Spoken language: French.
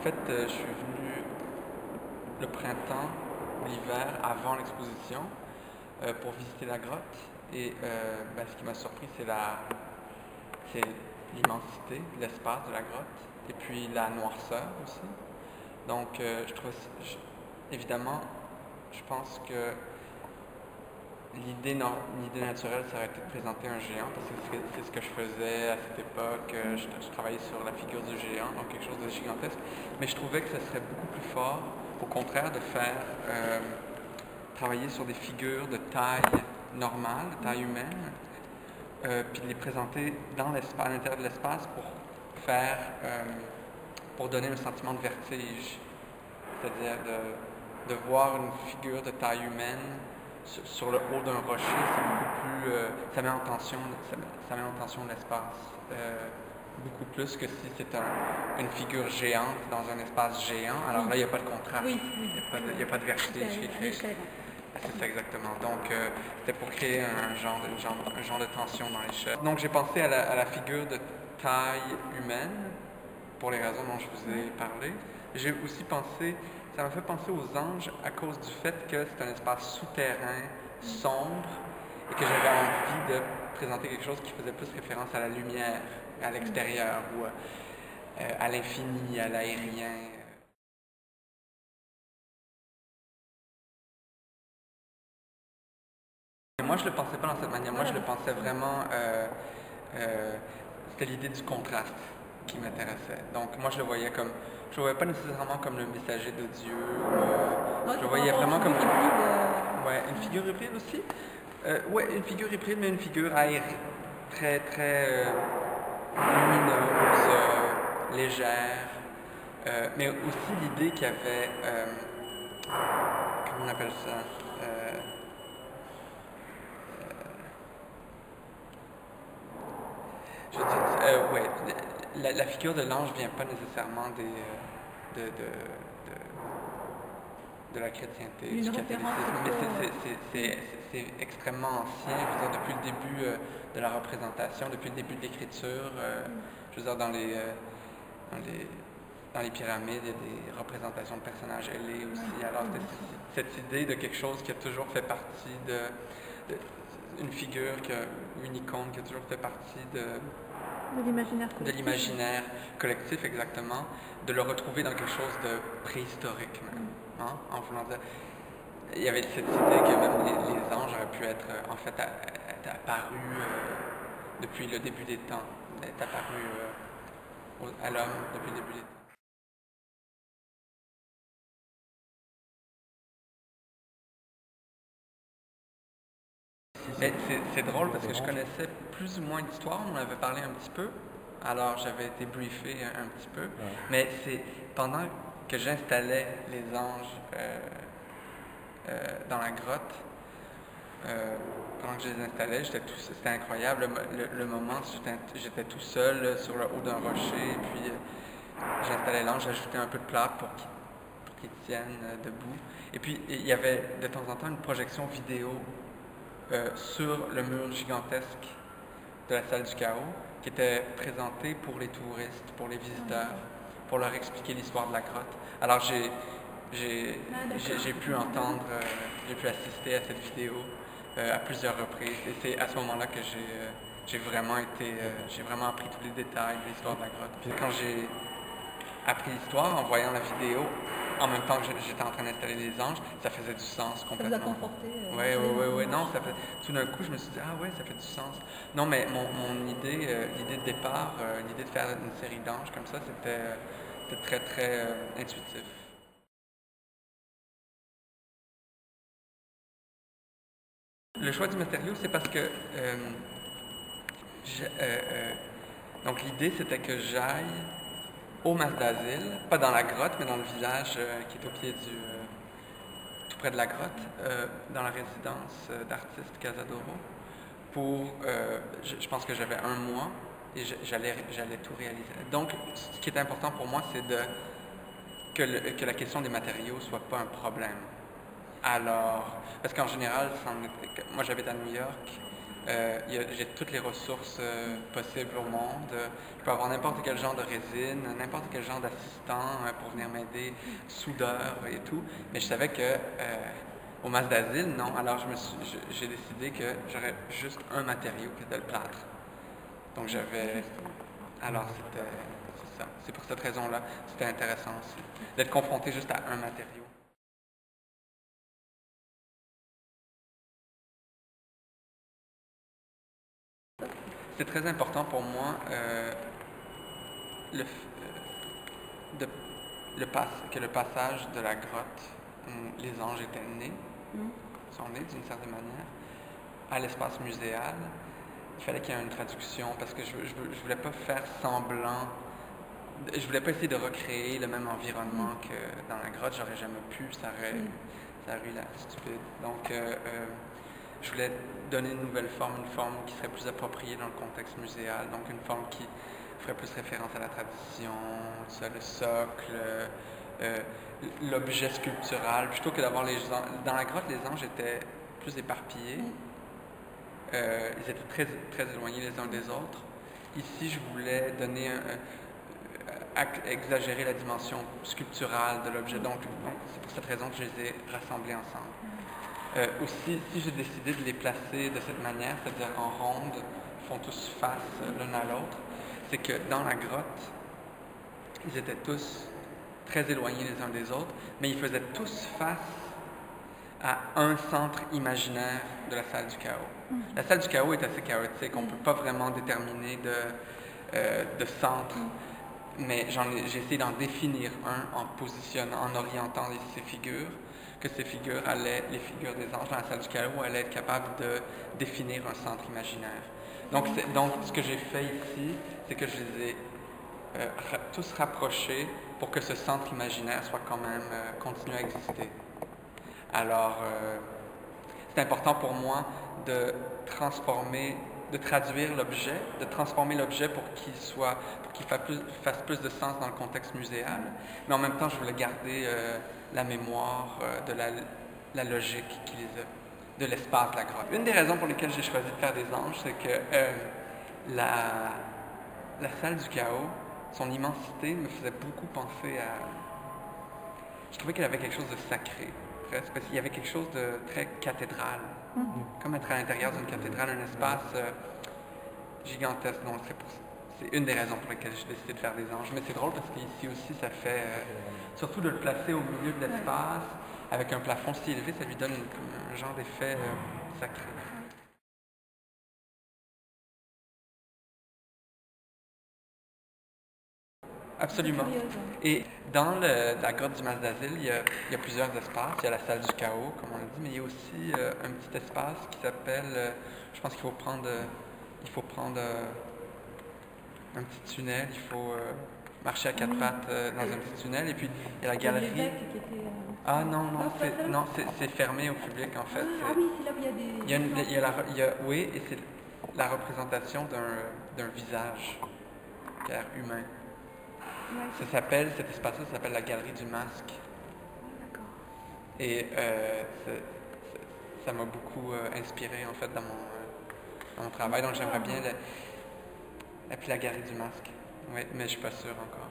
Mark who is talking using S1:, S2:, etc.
S1: fait, je suis venu le printemps, l'hiver, avant l'exposition, pour visiter la grotte. Et ce qui m'a surpris, c'est l'immensité, l'espace de la grotte, et puis la noirceur aussi. Donc, évidemment, je pense que l'idée naturelle, ça aurait été de présenter un géant, parce que c'est ce que je faisais à cette époque. Je travaillais sur la figure du géant, donc quelque chose de gigantesque. Mais je trouvais que ce serait beaucoup plus fort, au contraire, de faire travailler sur des figures de taille normale, de taille humaine, puis de les présenter dans l'espace, à l'intérieur de l'espace pour donner un sentiment de vertige, c'est-à-dire de voir une figure de taille humaine sur le haut d'un rocher. C'est beaucoup plus, ça met en tension l'espace, beaucoup plus que si c'est une figure géante dans un espace géant. Alors là, il n'y a pas de contraste, il n'y a pas de vertige qui est créé. C'est ça exactement. Donc, c'était pour créer un genre de tension dans l'échelle. Donc, j'ai pensé à la figure de taille humaine, pour les raisons dont je vous ai parlé. J'ai aussi pensé, ça m'a fait penser aux anges à cause du fait que c'est un espace souterrain, sombre, et que j'avais envie de présenter quelque chose qui faisait plus référence à la lumière, à l'extérieur, ou à l'infini, à l'aérien. Moi, je ne le pensais pas dans cette manière. Moi, je le pensais vraiment... c'était l'idée du contraste qui m'intéressait. Donc, moi, je le voyais comme... Je le voyais pas nécessairement comme le messager de Dieu. Je le voyais vraiment comme... Ouais, une figure hybride aussi. Ouais, une figure hybride, mais une figure aérienne. Très, très lumineuse, légère. Mais aussi l'idée qu'il y avait... comment on appelle ça? Ouais, la figure de l'ange vient pas nécessairement de la chrétienté, du catholicisme, mais c'est extrêmement ancien. Je veux dire, depuis le début de la représentation, depuis le début de l'écriture, je veux dire, dans les pyramides, il y a des représentations de personnages ailés aussi. Alors, cette idée de quelque chose qui a toujours fait partie une figure, une icône qui a toujours fait partie de l'imaginaire collectif, exactement, de le retrouver dans quelque chose de préhistorique même, hein, en voulant dire. Il y avait cette idée que même les anges auraient pu être en fait apparus depuis le début des temps, être apparus à l'homme depuis le début des temps. C'est drôle parce que je connaissais plus ou moins l'histoire, on en avait parlé un petit peu, alors j'avais été briefé un petit peu, mais c'est pendant que j'installais les anges dans la grotte, pendant que je les installais, c'était incroyable, le moment, j'étais tout seul sur le haut d'un rocher, et puis j'installais l'ange, j'ajoutais un peu de plâtre pour qu'il tienne debout, et puis il y avait de temps en temps une projection vidéo sur le mur gigantesque de la salle du chaos, qui était présenté pour les touristes, pour les visiteurs, pour leur expliquer l'histoire de la grotte. Alors j'ai pu entendre, j'ai pu assister à cette vidéo à plusieurs reprises, et c'est à ce moment-là que j'ai vraiment appris tous les détails de l'histoire de la grotte. Puis quand j'ai appris l'histoire en voyant la vidéo, en même temps que j'étais en train d'installer les anges, ça faisait du sens complètement.
S2: Ça vous a conforté?
S1: Oui. Non, tout d'un coup, je me suis dit, ah ouais, ça fait du sens. Non, mais mon idée, l'idée de départ, l'idée de faire une série d'anges comme ça, c'était très, très intuitif. Le choix du matériau, c'est parce que donc l'idée, c'était que j'aille au Mas d'Asile, pas dans la grotte, mais dans le village qui est au pied tout près de la grotte, dans la résidence d'artiste Casadoro. Je pense que j'avais un mois et j'allais tout réaliser. Donc, ce qui est important pour moi, c'est que la question des matériaux soit pas un problème. Alors, parce qu'en général, moi j'habite à New York, J'ai toutes les ressources possibles au monde. Je peux avoir n'importe quel genre de résine, n'importe quel genre d'assistant pour venir m'aider, soudeur et tout. Mais je savais que au Mas d'Asile, non. Alors j'ai décidé que j'aurais juste un matériau qui était le plâtre. Donc alors c'est ça. C'est pour cette raison-là, c'était intéressant aussi, d'être confronté juste à un matériau. C'est très important pour moi de, que le passage de la grotte où les anges étaient nés, sont nés d'une certaine manière, à l'espace muséal. Il fallait qu'il y ait une traduction parce que je voulais pas faire semblant, je voulais pas essayer de recréer le même environnement que dans la grotte. J'aurais jamais pu, ça aurait eu l'air stupide. Donc je voulais donner une nouvelle forme, une forme qui serait plus appropriée dans le contexte muséal, donc une forme qui ferait plus référence à la tradition, le socle, l'objet sculptural, plutôt que d'avoir les anges. Dans la grotte, les anges étaient plus éparpillés, ils étaient très, très éloignés les uns des autres. Ici, je voulais donner exagérer la dimension sculpturale de l'objet, donc c'est pour cette raison que je les ai rassemblés ensemble. Aussi, si j'ai décidé de les placer de cette manière, c'est-à-dire en ronde, ils font tous face l'un à l'autre, c'est que dans la grotte, ils étaient tous très éloignés les uns des autres, mais ils faisaient tous face à un centre imaginaire de la salle du chaos. La salle du chaos est assez chaotique, on ne peut pas vraiment déterminer de centre, mais j'ai essayé d'en définir un en positionnant, en orientant ces figures, que ces figures les figures des anges dans la salle du chaos allaient être capables de définir un centre imaginaire. Donc ce que j'ai fait ici, c'est que je les ai tous rapprochés pour que ce centre imaginaire soit quand même continue à exister. Alors, c'est important pour moi de traduire l'objet, de transformer l'objet pour qu'il fasse plus de sens dans le contexte muséal, mais en même temps, je voulais garder la mémoire de la logique de l'espace de la grotte. Une des raisons pour lesquelles j'ai choisi de faire des anges, c'est que la salle du chaos, son immensité me faisait beaucoup penser à... Je trouvais qu'elle avait quelque chose de sacré, presque, parce qu'il y avait quelque chose de très cathédral, comme être à l'intérieur d'une cathédrale, un espace gigantesque. Donc c'est une des raisons pour lesquelles j'ai décidé de faire des anges. Mais c'est drôle parce qu'ici aussi, ça fait... surtout de le placer au milieu de l'espace, avec un plafond si élevé, ça lui donne un genre d'effet sacré. Absolument. Et dans la grotte du Mas d'Asile, il y a plusieurs espaces. Il y a la salle du chaos, comme on l'a dit, mais il y a aussi un petit espace qui s'appelle... je pense qu'il faut prendre un petit tunnel, il faut marcher à quatre pattes dans un petit tunnel, et puis il y a la galerie. Ah non, c'est fermé au public en fait.
S2: Ah oui, c'est là où il y a des...
S1: Oui, et c'est la représentation d'un visage humain. Cet espace-là s'appelle la galerie du masque.
S2: D'accord.
S1: Et ça m'a beaucoup inspiré en fait dans mon travail, donc j'aimerais bien l'appeler la galerie du masque. Oui, mais je ne suis pas sûr encore.